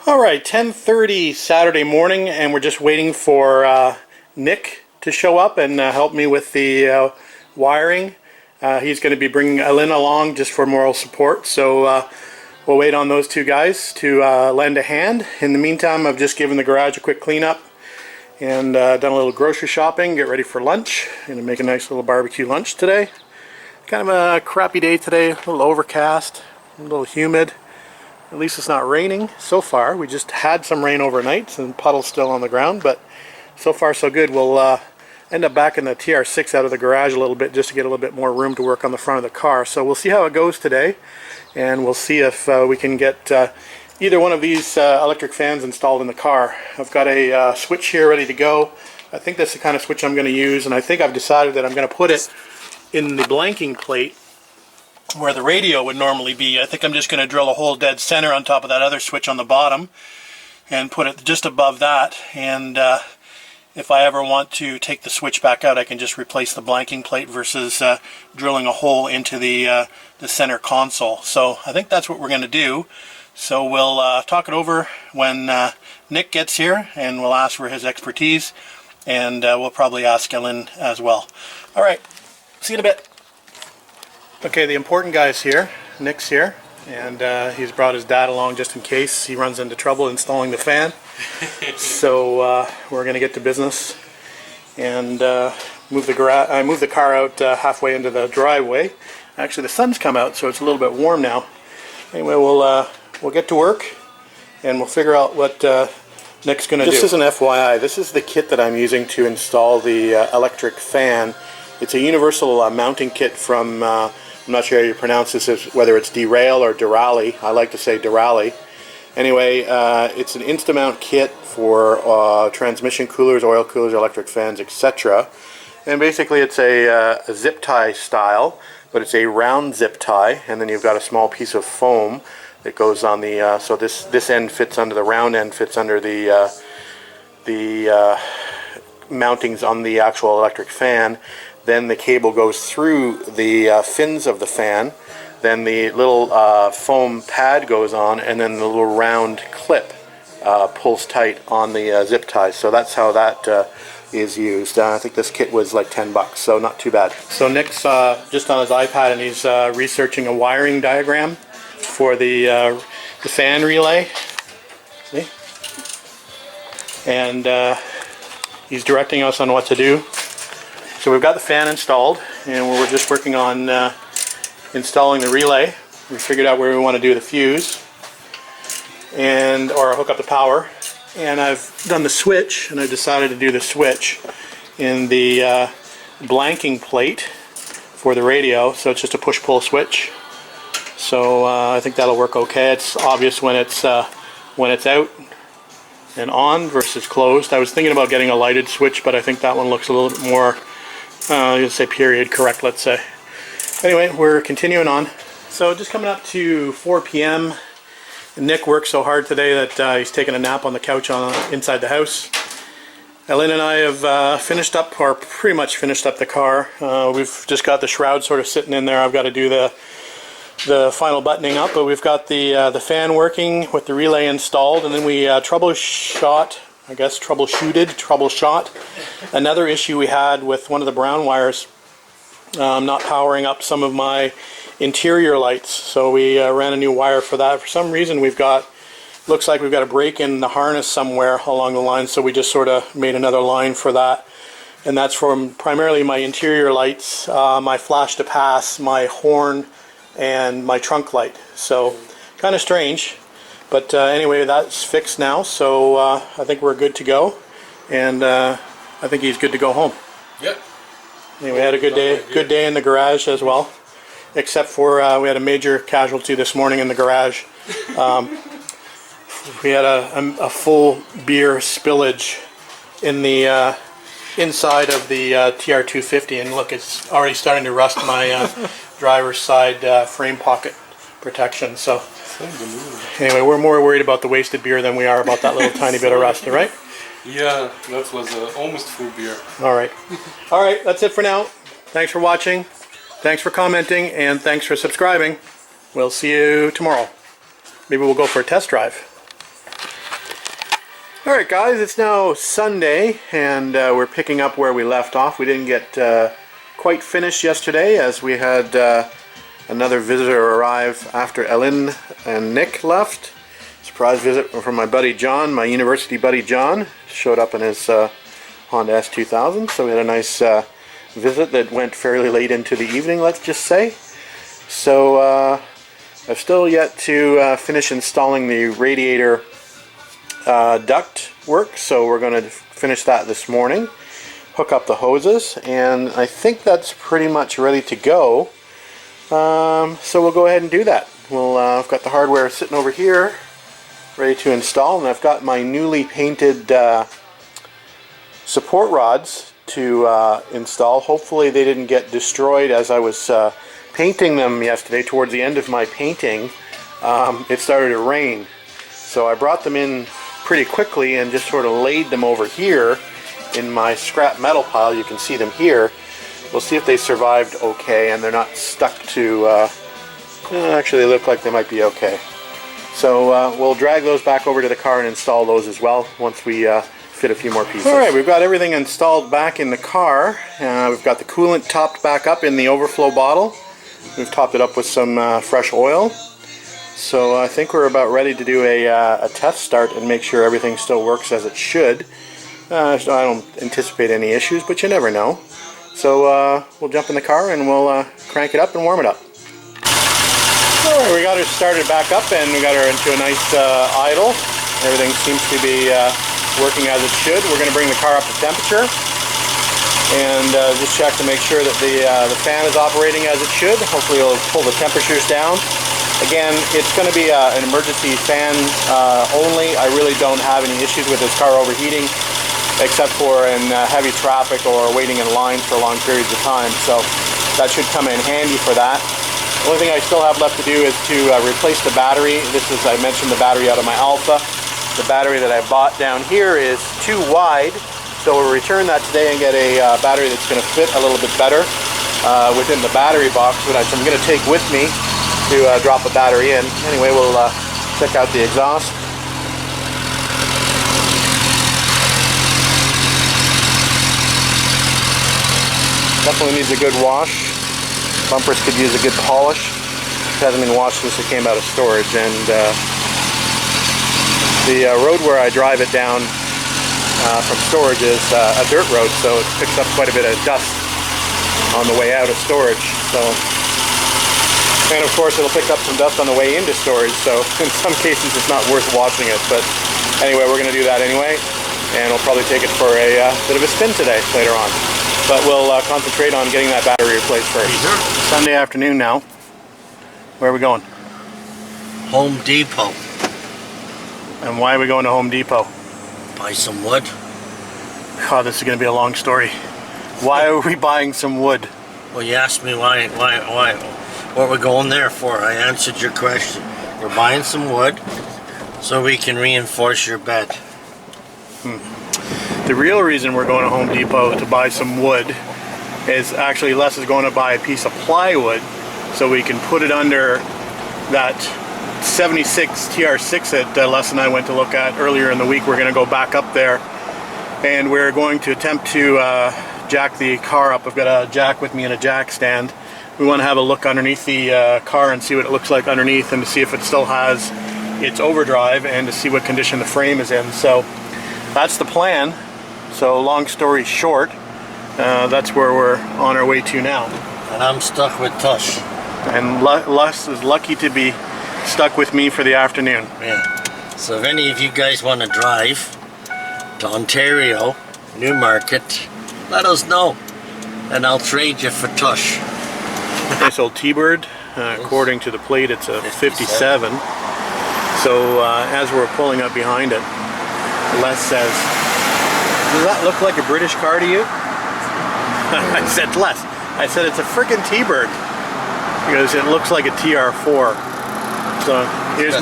Alright, 10:30 Saturday morning, and we're just waiting for Nick to show up and help me with the wiring. He's going to be bringing Ellen along just for moral support, so we'll wait on those two guys to lend a hand. In the meantime, I've just given the garage a quick cleanup and done a little grocery shopping, get ready for lunch. Going to make a nice little barbecue lunch today. Kind of a crappy day today, a little overcast, a little humid. At least it's not raining so far. We just had some rain overnight and puddles still on the ground, but so far so good. We'll end up backing the TR6 out of the garage a little bit just to get a little bit more room to work on the front of the car. So we'll see how it goes today, and we'll see if we can get either one of these electric fans installed in the car. I've got a switch here ready to go. I think that's the kind of switch I'm going to use, and I think I've decided that I'm going to put it in the blanking plate where the radio would normally be. I think I'm just going to drill a hole dead center on top of that other switch on the bottom and put it just above that, and if I ever want to take the switch back out, I can just replace the blanking plate versus drilling a hole into the center console. So I think that's what we're going to do. So we'll talk it over when Nick gets here, and we'll ask for his expertise, and we'll probably ask Ellen as well. Alright, see you in a bit. Okay, the important guy's here. Nick's here, and he's brought his dad along just in case he runs into trouble installing the fan. So we're going to get to business and move the car out halfway into the driveway. Actually, the sun's come out, so it's a little bit warm now. Anyway, we'll get to work, and we'll figure out what Nick's going to do. This is an FYI. This is the kit that I'm using to install the electric fan. It's a universal mounting kit from I'm not sure how you pronounce this, whether it's Derail or Durali. I like to say Durali. Anyway, it's an Instamount kit for transmission coolers, oil coolers, electric fans, etc. And basically it's a zip tie style, but it's a round zip tie, and then you've got a small piece of foam that goes on the, so this end fits under the round end, fits under the mountings on the actual electric fan. Then the cable goes through the fins of the fan, then the little foam pad goes on, and then the little round clip pulls tight on the zip ties. So that's how that is used. I think this kit was like $10, so not too bad. So Nick's just on his iPad, and he's researching a wiring diagram for the fan relay. See? And he's directing us on what to do. So we've got the fan installed, and we're just working on installing the relay. We figured out where we want to do the fuse or hook up the power, and I've done the switch, and I decided to do the switch in the blanking plate for the radio. So it's just a push-pull switch. So I think that'll work okay. It's obvious when it's out and on versus closed. I was thinking about getting a lighted switch, but I think that one looks a little bit more let's say period correct, let's say. Anyway, we're continuing on. So just coming up to 4 p.m. Nick worked so hard today that he's taking a nap on the couch inside the house. Ellen and I have finished up, or pretty much finished up the car. We've just got the shroud sort of sitting in there. I've got to do the final buttoning up, but we've got the fan working with the relay installed, and then we troubleshot another issue we had with one of the brown wires not powering up some of my interior lights. So we ran a new wire for that. For some reason looks like we've got a break in the harness somewhere along the line, so we just sort of made another line for that. And that's from primarily my interior lights, my flash to pass, my horn, and my trunk light. So kind of strange. But anyway, that's fixed now, so I think we're good to go, and I think he's good to go home. Yep. Anyway, we had a good day in the garage as well, except for we had a major casualty this morning in the garage. We had a full beer spillage in the inside of the TR250, and look, it's already starting to rust my driver's side frame pocket protection. So anyway, we're more worried about the wasted beer than we are about that little tiny bit of rust, right? Yeah, that was almost full beer. Alright. Alright, that's it for now. Thanks for watching, thanks for commenting, and thanks for subscribing. We'll see you tomorrow. Maybe we'll go for a test drive. Alright guys, it's now Sunday and we're picking up where we left off. We didn't get quite finished yesterday as we had another visitor arrive after Ellen and Nick left. Surprise visit from my buddy John, my university buddy John. Showed up in his Honda S2000, so we had a nice visit that went fairly late into the evening, let's just say. So I've still yet to finish installing the radiator duct work, so we're going to finish that this morning, hook up the hoses, and I think that's pretty much ready to go. So we'll go ahead and do that. I've got the hardware sitting over here ready to install, and I've got my newly painted support rods to install. Hopefully they didn't get destroyed as I was painting them yesterday. Towards the end of my painting, it started to rain, so I brought them in pretty quickly and just sort of laid them over here in my scrap metal pile. You can see them here. We'll see if they survived okay and they're not stuck to actually they look like they might be okay. So we'll drag those back over to the car and install those as well once we fit a few more pieces. Alright, we've got everything installed back in the car. We've got the coolant topped back up in the overflow bottle. We've topped it up with some fresh oil. So I think we're about ready to do a test start and make sure everything still works as it should. I don't anticipate any issues, but you never know. So we'll jump in the car and we'll crank it up and warm it up. Alright, we got her started back up and we got her into a nice idle. Everything seems to be working as it should. We're going to bring the car up to temperature and just check to make sure that the fan is operating as it should. Hopefully it'll pull the temperatures down. Again, it's going to be an emergency fan only. I really don't have any issues with this car overheating, except for in heavy traffic or waiting in line for long periods of time. So that should come in handy for that. The only thing I still have left to do is to replace the battery. This is, I mentioned, the battery out of my Alpha. The battery that I bought down here is too wide, so we'll return that today and get a battery that's going to fit a little bit better within the battery box, which I'm going to take with me to drop a battery in. Anyway, we'll check out the exhaust. Definitely needs a good wash. Bumpers could use a good polish. It hasn't been washed since it came out of storage, and the road where I drive it down from storage is a dirt road, so it picks up quite a bit of dust on the way out of storage. And of course it'll pick up some dust on the way into storage, so in some cases it's not worth washing it. But anyway, we're going to do that anyway, and we'll probably take it for a bit of a spin today later on. But we'll concentrate on getting that battery replaced first. Sunday afternoon now. Where are we going? Home Depot. And why are we going to Home Depot? Buy some wood. Oh, this is going to be a long story. Why are we buying some wood? Well, you asked me why, what we're going there for. I answered your question. We're buying some wood so we can reinforce your bed. The real reason we're going to Home Depot to buy some wood is actually Les is going to buy a piece of plywood so we can put it under that 76 TR6 that Les and I went to look at earlier in the week. We're going to go back up there and we're going to attempt to jack the car up. I've got a jack with me and a jack stand. We want to have a look underneath the car and see what it looks like underneath, and to see if it still has its overdrive and to see what condition the frame is in. So that's the plan. So long story short, that's where we're on our way to now. And I'm stuck with Tush. And Les is lucky to be stuck with me for the afternoon. Yeah. So if any of you guys want to drive to Ontario, Newmarket, let us know, and I'll trade you for Tush. Nice old T-Bird. According to the plate, it's a 57. So as we're pulling up behind it, Les says, "Does that look like a British car to you?" I said, "Les," I said, "it's a freaking T-Bird," because it looks like a TR4. So here's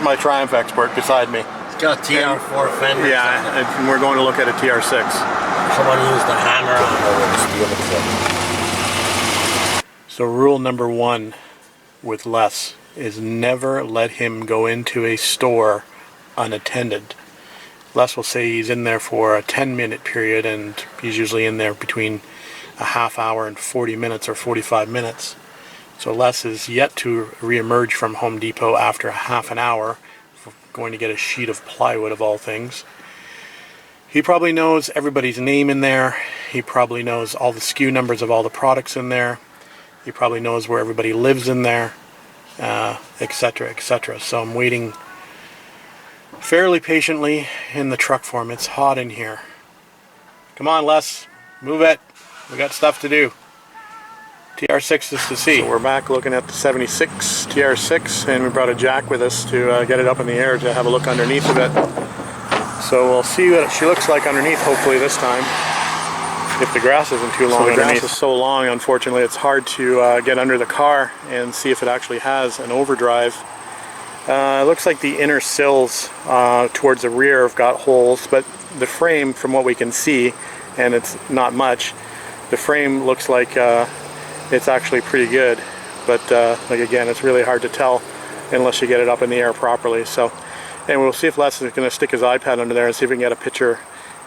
my Triumph Expert beside me. It's got TR4 fenders. Yeah, and we're going to look at a TR6. Someone used the hammer on it. So rule number 1 with Les is never let him go into a store unattended. Les will say he's in there for a 10-minute period, and he's usually in there between a half hour and 40 minutes or 45 minutes. So Les is yet to re-emerge from Home Depot after a half an hour, going to get a sheet of plywood of all things. He probably knows everybody's name in there. He probably knows all the SKU numbers of all the products in there. He probably knows where everybody lives in there, etc., etc. So I'm waiting fairly patiently in the truck for him. It's hot in here. Come on, Les, move it. We got stuff to do. TR6 is to see. So we're back looking at the 76 TR6, and we brought a jack with us to get it up in the air to have a look underneath of it. So we'll see what she looks like underneath, hopefully this time, if the grass isn't too long. So the grass is so long, unfortunately, it's hard to get under the car and see if it actually has an overdrive. It looks like the inner sills towards the rear have got holes, but the frame, from what we can see, and it's not much, the frame looks like it's actually pretty good. But like again, it's really hard to tell unless you get it up in the air properly. So, and we'll see if Les is going to stick his iPad under there and see if we can get a picture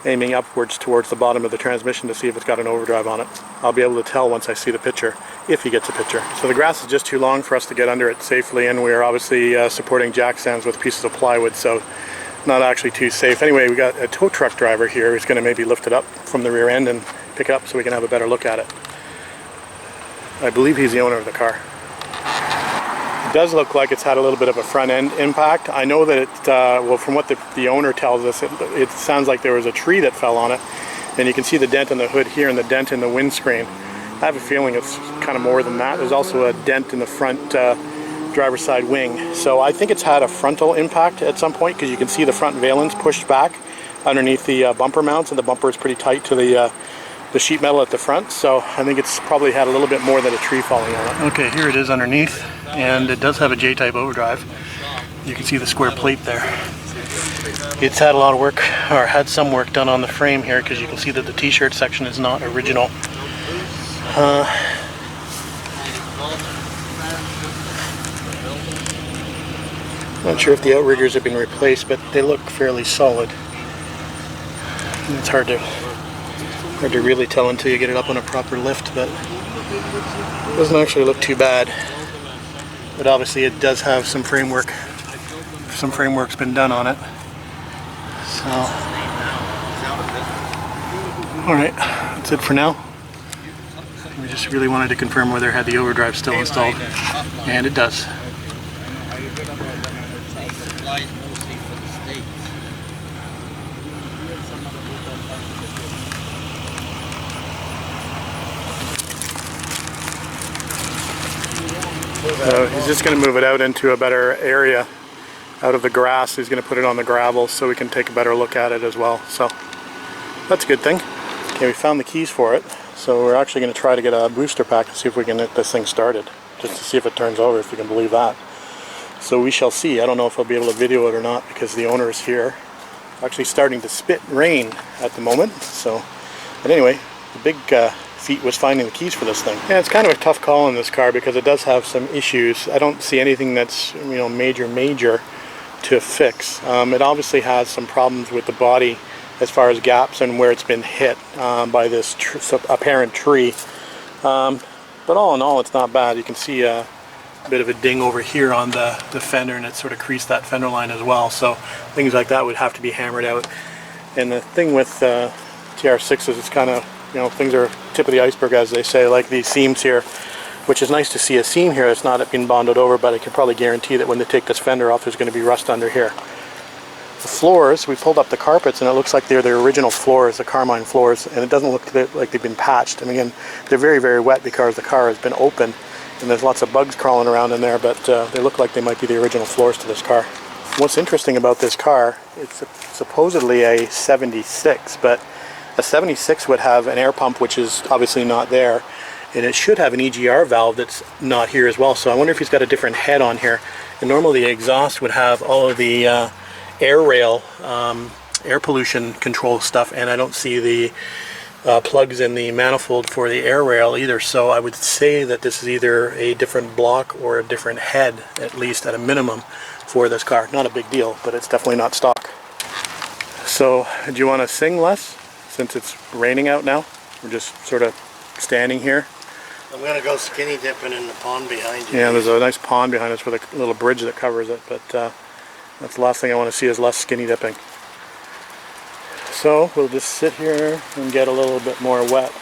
aiming upwards towards the bottom of the transmission to see if it's got an overdrive on it. I'll be able to tell once I see the picture, if he gets a picture. So the grass is just too long for us to get under it safely, and we're obviously supporting jack stands with pieces of plywood, so not actually too safe. Anyway, we got a tow truck driver here who's going to maybe lift it up from the rear end and pick it up so we can have a better look at it. I believe he's the owner of the car. It does look like it's had a little bit of a front end impact. I know that it, well, from what the owner tells us, it sounds like there was a tree that fell on it, and you can see the dent in the hood here and the dent in the windscreen. I have a feeling it's kind of more than that. There's also a dent in the front driver's side wing. So I think it's had a frontal impact at some point, because you can see the front valence pushed back underneath the bumper mounts, and the bumper is pretty tight to the sheet metal at the front. So I think it's probably had a little bit more than a tree falling on it. Okay, here it is underneath, and it does have a J-type overdrive. You can see the square plate there. It's had a lot of work, or had some work done on the frame here, because you can see that the t-shirt section is not original. Not sure if the outriggers have been replaced, but they look fairly solid. And it's hard to really tell until you get it up on a proper lift, but it doesn't actually look too bad. But obviously it does have some framework. Some framework's been done on it. So, alright, that's it for now. We just really wanted to confirm whether it had the overdrive still installed, and it does. So he's just going to move it out into a better area out of the grass. He's going to put it on the gravel so we can take a better look at it as well. So that's a good thing. Okay, we found the keys for it. So we're actually going to try to get a booster pack to see if we can get this thing started. Just to see if it turns over, if you can believe that. So we shall see. I don't know if I'll be able to video it or not because the owner is here. Actually starting to spit rain at the moment. So, but anyway, the big feat was finding the keys for this thing. Yeah, it's kind of a tough call in this car because it does have some issues. I don't see anything that's, you know, major to fix. It obviously has some problems with the body as far as gaps and where it's been hit by this apparent tree. But all in all, it's not bad. You can see a bit of a ding over here on the fender, and it sort of creased that fender line as well. So things like that would have to be hammered out. And the thing with TR6 is it's kind of, you know, things are tip of the iceberg, as they say, like these seams here, which is nice to see a seam here that's not been bonded over, but I can probably guarantee that when they take this fender off, there's going to be rust under here. The floors, we pulled up the carpets, and it looks like they're the original floors, the Carmine floors, and it doesn't look like they've been patched. I mean, again, they're very wet because the car has been open, and there's lots of bugs crawling around in there, but they look like they might be the original floors to this car. What's interesting about this car, it's supposedly a 76, but a 76 would have an air pump, which is obviously not there, and it should have an EGR valve that's not here as well. So I wonder if he's got a different head on here. And normally the exhaust would have all of the air rail, air pollution control stuff, and I don't see the plugs in the manifold for the air rail either. So I would say that this is either a different block or a different head, at least at a minimum, for this car. Not a big deal, but it's definitely not stock. So, do you want to sing, Les? Since it's raining out now? We're just sort of standing here. I'm gonna go skinny dipping in the pond behind you. Yeah, there's a nice pond behind us with a little bridge that covers it, but that's the last thing I want to see is less skinny dipping. So we'll just sit here and get a little bit more wet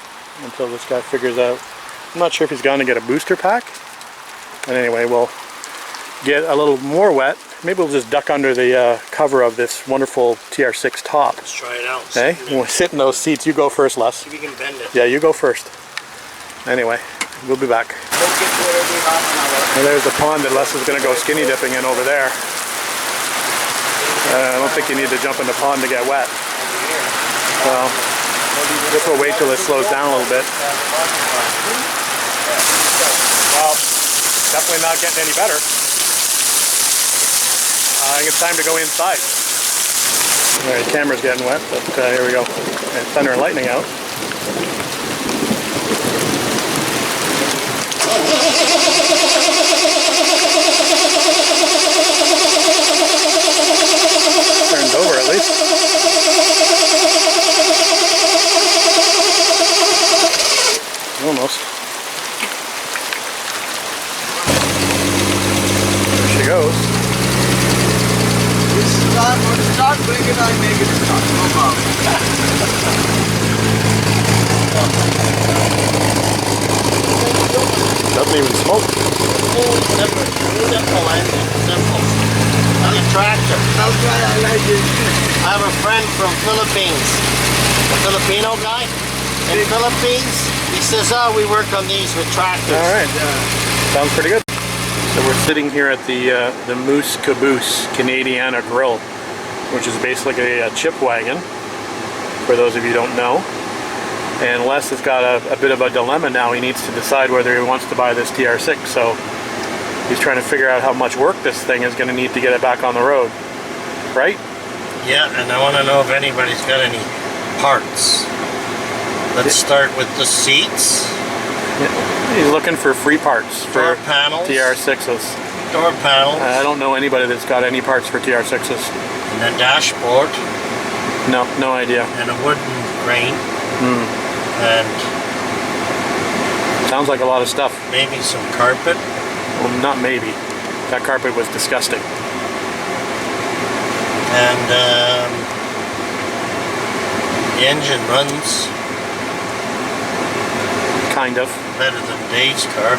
until this guy figures out. I'm not sure if he's going to get a booster pack. And anyway, we'll get a little more wet. Maybe we'll just duck under the cover of this wonderful TR6 top. Let's try it out. Hey, we'll sit in those seats. You go first, Les. See if we can bend it. Yeah, you go first. Anyway, we'll be back. Don't get to whatever you want. And there's the pond that Les is going to go skinny dipping in over there. I don't think you need to jump in the pond to get wet. Well, I guess we'll wait till it slows down a little bit. Well, definitely not getting any better. I think it's time to go inside. Alright, camera's getting wet, but here we go. And thunder and lightning out. Turns over at least. Almost. There she goes. Start bringing I make it start. No problem. Doesn't even smoke. Simple engine. Simple. Like a tractor. I'll try. I like it. I have a friend from Philippines. A Filipino guy. In Philippines, he says, "Oh, we work on these with tractors." All right. Sounds pretty good. So we're sitting here at the Moose Caboose Canadiana Grill, which is basically a chip wagon, for those of you who don't know. And Les has got a bit of a dilemma now. He needs to decide whether he wants to buy this TR6. So he's trying to figure out how much work this thing is going to need to get it back on the road. Right? Yeah, and I want to know if anybody's got any parts. Let's start with the seats. He's looking for free parts for Door panels. TR6s. Door panels. I don't know anybody that's got any parts for TR6s. And a dashboard. No idea. And a wooden crane. And sounds like a lot of stuff. maybe some carpet. Well, not maybe. That carpet was disgusting. And the engine runs Kind of. better than Dave's car.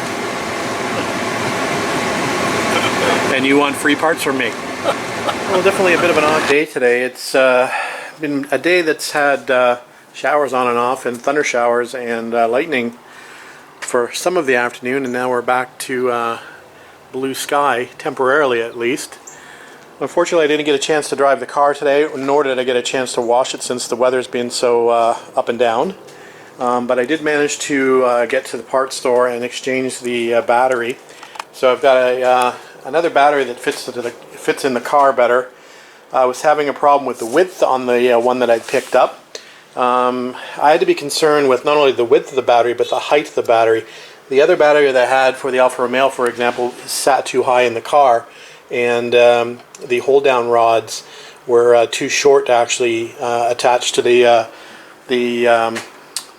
And you want free parts from me? Well, definitely a bit of an odd day today. It's been a day that's had showers on and off, and thunder showers and lightning for some of the afternoon, and now we're back to blue sky, temporarily at least. Unfortunately, I didn't get a chance to drive the car today, nor did I get a chance to wash it since the weather's been so up and down. But I did manage to get to the parts store and exchange the battery. So I've got another battery that fits in the car better. I was having a problem with the width on the one that I'd picked up. I had to be concerned with not only the width of the battery, but the height of the battery. The other battery that I had for the Alfa Romeo, for example, sat too high in the car, and the hold-down rods were too short to actually attach to the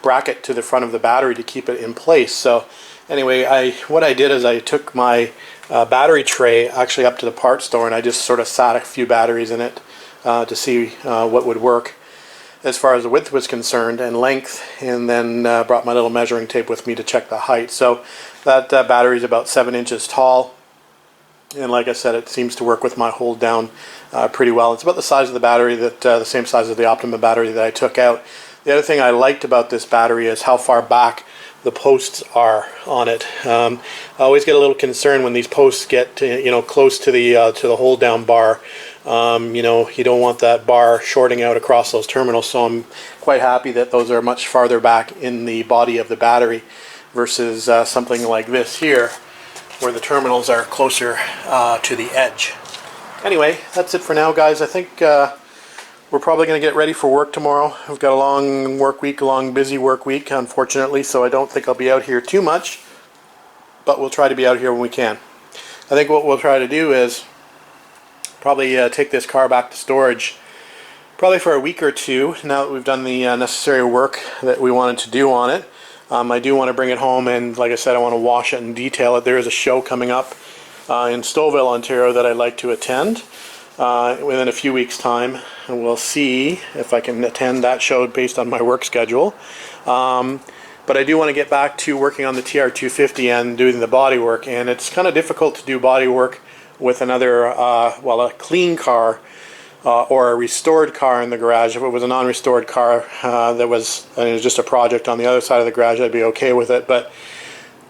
bracket to the front of the battery to keep it in place. So anyway, what I did is I took my battery tray actually up to the parts store, and I just sort of sat a few batteries in it to see what would work as far as the width was concerned and length, and then brought my little measuring tape with me to check the height. So that battery is about 7 inches tall, and like I said, it seems to work with my hold down pretty well. It's about the size of the battery, the same size as the Optima battery that I took out. The other thing I liked about this battery is how far back the posts are on it. I always get a little concerned when these posts get close to the hold down bar. You don't want that bar shorting out across those terminals, so I'm quite happy that those are much farther back in the body of the battery versus something like this here, where the terminals are closer to the edge. Anyway, that's it for now, guys. I think we're probably going to get ready for work tomorrow. We've got a long work week, a long busy work week, unfortunately, so I don't think I'll be out here too much, but we'll try to be out here when we can. I think what we'll try to do is probably take this car back to storage probably for a week or two, now that we've done the necessary work that we wanted to do on it. I do want to bring it home, and like I said, I want to wash it and detail it. There is a show coming up in Stouffville, Ontario that I'd like to attend within a few weeks' time, and we'll see if I can attend that show based on my work schedule. But I do want to get back to working on the TR250 and doing the body work, and it's kind of difficult to do body work with another, well, a clean car or a restored car in the garage. If it was a non-restored car that was, it was just a project on the other side of the garage, I'd be okay with it. But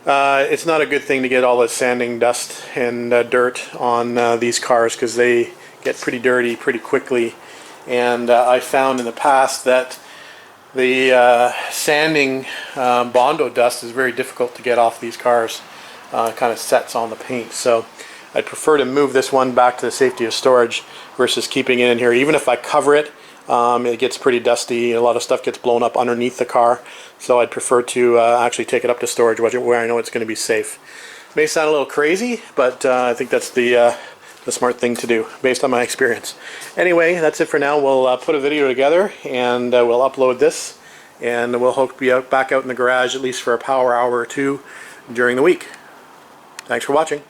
it's not a good thing to get all the sanding dust and dirt on these cars, because they get pretty dirty pretty quickly. And I found in the past that the sanding Bondo dust is very difficult to get off these cars. Kind of sets on the paint. So I'd prefer to move this one back to the safety of storage versus keeping it in here. Even if I cover it, it gets pretty dusty. A lot of stuff gets blown up underneath the car. So I'd prefer to actually take it up to storage where I know it's going to be safe. It may sound a little crazy, but I think that's the smart thing to do based on my experience. Anyway, that's it for now. We'll put a video together, and we'll upload this, and we'll hope to be back out in the garage at least for a power hour or two during the week. Thanks for watching.